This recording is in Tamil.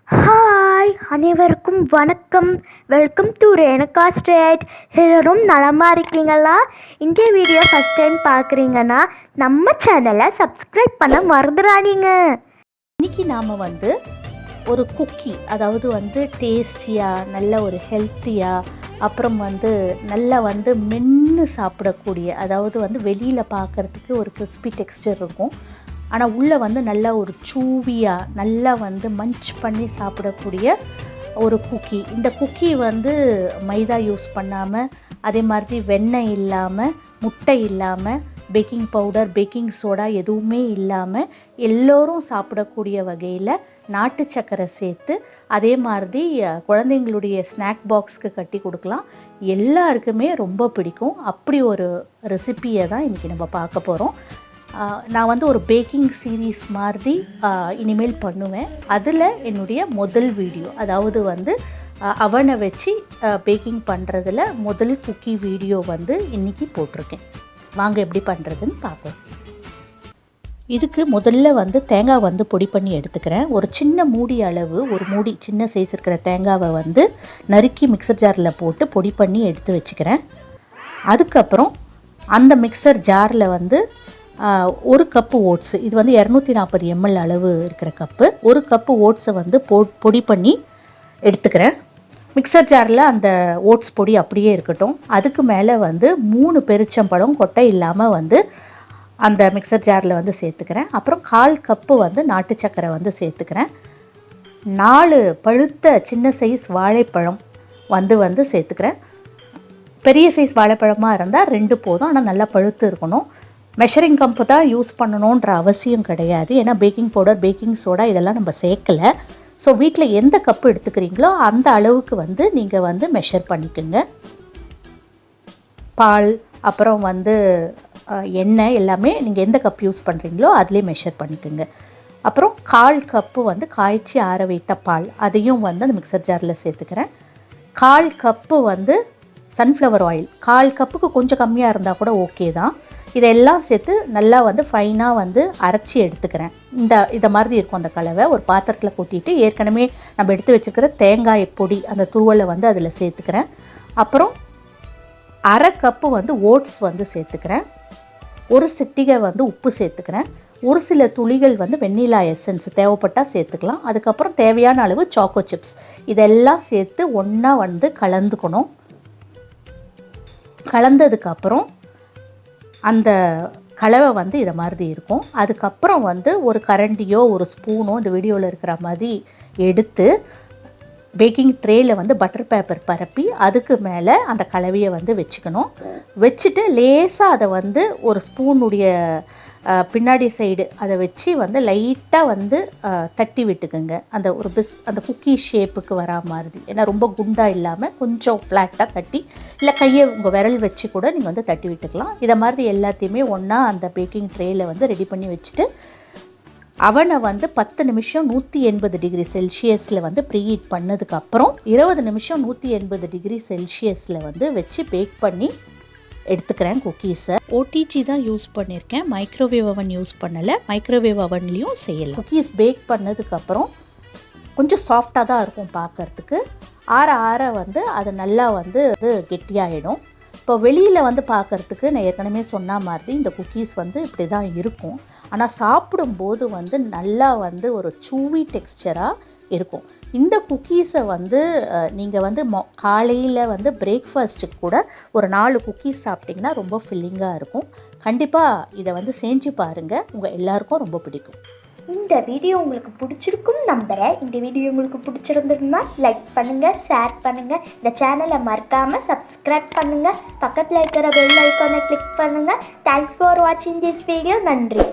ஹாய் அனைவருக்கும் வணக்கம். Welcome to Renuka straight. எல்லோரும் நலமாக இருக்கீங்களா? இந்த வீடியோ ஃபஸ்ட் டைம் பார்க்குறீங்கன்னா நம்ம சேனலை சப்ஸ்கிரைப் பண்ண மறந்துடாதீங்க. இன்றைக்கி நாம் ஒரு குக்கி, அதாவது டேஸ்டியாக, நல்ல ஒரு ஹெல்த்தியாக, அப்புறம் நல்லா மென்று சாப்பிடக்கூடிய, அதாவது வெளியில் பார்க்குறதுக்கு ஒரு கிறிஸ்பி டெக்ஸ்டர் இருக்கும், ஆனால் உள்ளே நல்லா ஒரு சூவியாக, நல்லா மஞ்ச் பண்ணி சாப்பிடக்கூடிய ஒரு குக்கி. இந்த குக்கி மைதா யூஸ் பண்ணாமல், அதே மாதிரி வெண்ணெய் இல்லாமல், முட்டை இல்லாமல், பேக்கிங் பவுடர், பேக்கிங் சோடா எதுவுமே இல்லாமல் எல்லோரும் சாப்பிடக்கூடிய வகையில் நாட்டு சக்கரை சேர்த்து, அதே மாதிரி குழந்தைங்களுடைய ஸ்நாக் பாக்ஸ்க்கு கட்டி கொடுக்கலாம். எல்லாருக்குமே ரொம்ப பிடிக்கும். அப்படி ஒரு ரெசிப்பியை தான் இன்றைக்கி நம்ம பார்க்க போகிறோம். நான் ஒரு பேக்கிங் சீரீஸ் மாதிரி இனிமேல் பண்ணுவேன். அதில் என்னுடைய முதல் வீடியோ, அதாவது அவனை வச்சு பேக்கிங் பண்ணுறதுல முதல் குக்கி வீடியோ இன்றைக்கி போட்டிருக்கேன். வாங்க எப்படி பண்ணுறதுன்னு பார்ப்போம். இதுக்கு முதல்ல தேங்காய் பொடி பண்ணி எடுத்துக்கிறேன். ஒரு சின்ன மூடி அளவு, ஒரு மூடி சின்ன சைஸ் இருக்கிற தேங்காவை நறுக்கி மிக்சர் ஜாரில் போட்டு பொடி பண்ணி எடுத்து வச்சுக்கிறேன். அதுக்கப்புறம் அந்த மிக்சர் ஜாரில் ஒரு கப்பு ஓட்ஸு, இது 240 ml அளவு இருக்கிற கப்பு, ஒரு கப்பு ஓட்ஸை பொடி பண்ணி எடுத்துக்கிறேன். மிக்சர் ஜாரில் அந்த ஓட்ஸ் பொடி அப்படியே இருக்கட்டும். அதுக்கு மேலே 3 பெருச்சம்பழம் கொட்டை இல்லாமல் அந்த மிக்சர் ஜாரில் சேர்த்துக்கிறேன். அப்புறம் 1/4 கப்பு நாட்டு சக்கரை சேர்த்துக்கிறேன். 4 பழுத்த சின்ன சைஸ் வாழைப்பழம் சேர்த்துக்கிறேன். பெரிய சைஸ் வாழைப்பழமாக இருந்தால் 2 போதும், ஆனால் நல்லா பழுத்து இருக்கணும். மெஷரிங் கப்பு தான் யூஸ் பண்ணணுன்ற அவசியம் கிடையாது, ஏன்னா பேக்கிங் பவுடர், பேக்கிங் சோடா இதெல்லாம் நம்ம சேர்க்கலை. ஸோ வீட்டில் எந்த கப்பு எடுத்துக்கிறீங்களோ அந்த அளவுக்கு நீங்கள் மெஷர் பண்ணிக்கோங்க. பால், அப்புறம் எண்ணெய் எல்லாமே நீங்கள் எந்த கப் யூஸ் பண்ணுறீங்களோ அதிலே மெஷர் பண்ணிக்கோங்க. அப்புறம் 1/4 கப்பு காய்ச்சி ஆற வைத்த பால், அதையும் அந்த மிக்சர் ஜாரில் சேர்த்துக்கிறேன். 1/4 கப்பு சன்ஃப்ளவர் ஆயில், 1/4 கப்புக்கு கொஞ்சம் கம்மியாக இருந்தால் கூட ஓகே தான். இதெல்லாம் சேர்த்து நல்லா ஃபைனாக அரைச்சி எடுத்துக்கிறேன். இதை மாதிரி இருக்கும் அந்த கலவை. ஒரு பாத்திரத்தில் கொட்டிட்டு ஏற்கனவே நம்ம எடுத்து வச்சுருக்கிற தேங்காய் பொடி, அந்த துருவலை அதில் சேர்த்துக்கிறேன். அப்புறம் 1/2 கப்பு ஓட்ஸ் சேர்த்துக்கிறேன். ஒரு சிட்டிகை உப்பு சேர்த்துக்கிறேன். ஒரு சில துளிகள் வெண்ணிலா எசன்ஸ் தேவைப்பட்டால் சேர்த்துக்கலாம். அதுக்கப்புறம் தேவையான அளவு சாக்கோ சிப்ஸ், இதெல்லாம் சேர்த்து ஒன்றா கலந்துக்கணும். கலந்ததுக்கப்புறம் அந்த கலவை இதை மாதிரி இருக்கும். அதுக்கப்புறம் ஒரு கரண்டியோ ஒரு ஸ்பூனோ இந்த வீடியோவில் இருக்கிற மாதிரி எடுத்து பேக்கிங் ட்ரேயில் பட்டர் பேப்பர் பரப்பி அதுக்கு மேலே அந்த கலவையை வச்சுக்கணும். வச்சுட்டு லேசாக அதை ஒரு ஸ்பூனுடைய பின்னாடி சைடு அதை வச்சு லைட்டாக தட்டி விட்டுக்குங்க. அந்த ஒரு அந்த குக்கி ஷேப்புக்கு வரா மாதிரி, ஏன்னா ரொம்ப குண்டாக இல்லாமல் கொஞ்சம் ஃப்ளாட்டாக தட்டி, இல்லை கையை உங்கள் விரல் வச்சு கூட நீங்கள் தட்டி விட்டுக்கலாம். இதை மாதிரி எல்லாத்தையுமே ஒன்றா அந்த பேக்கிங் ட்ரேயில் ரெடி பண்ணி வச்சுட்டு அவனை 10 நிமிஷம் 180 டிகிரி செல்சியஸில் ப்ரீஹீட் பண்ணதுக்கப்புறம் 20 நிமிஷம் 180 டிகிரி செல்சியஸில் வச்சு பேக் பண்ணி எடுத்துக்கிறேன் குக்கீஸை. ஓடிஜி தான் யூஸ் பண்ணியிருக்கேன், மைக்ரோவேவ் அவன் யூஸ் பண்ணலை. மைக்ரோவேவ் அவன்லேயும் செய்யலாம். குக்கீஸ் பேக் பண்ணதுக்கப்புறம் கொஞ்சம் சாஃப்டாக தான் இருக்கும் பார்க்குறதுக்கு. ஆற ஆற அது நல்லா கெட்டியாகிடும். இப்போ வெளியில் பார்க்குறதுக்கு நான் ஏற்கனவே சொன்ன மாதிரி இந்த குக்கீஸ் இப்படி தான் இருக்கும். ஆனால் சாப்பிடும்போது நல்லா ஒரு சூவி டெக்ஸ்சராக இருக்கும். இந்த குக்கீஸை நீங்கள் காலையில் பிரேக்ஃபாஸ்ட்டுக்கு கூட ஒரு 4 குக்கீஸ் சாப்பிட்டிங்கன்னா ரொம்ப ஃபில்லிங்காக இருக்கும். கண்டிப்பாக இதை செஞ்சு பாருங்கள், உங்கள் எல்லாருக்கும் ரொம்ப பிடிக்கும். இந்த வீடியோ உங்களுக்கு பிடிச்சிருக்கும் நம்புகிறேன். இந்த வீடியோ உங்களுக்கு பிடிச்சிருந்ததுன்னா லைக் பண்ணுங்கள், ஷேர் பண்ணுங்கள், இந்த சேனலை மறக்காமல் சப்ஸ்கிரைப் பண்ணுங்கள், பக்கத்தில் இருக்கிற பெல் ஐக்கானை கிளிக் பண்ணுங்கள். தேங்க்ஸ் ஃபார் வாட்சிங் திஸ் வீடியோ. நன்றி.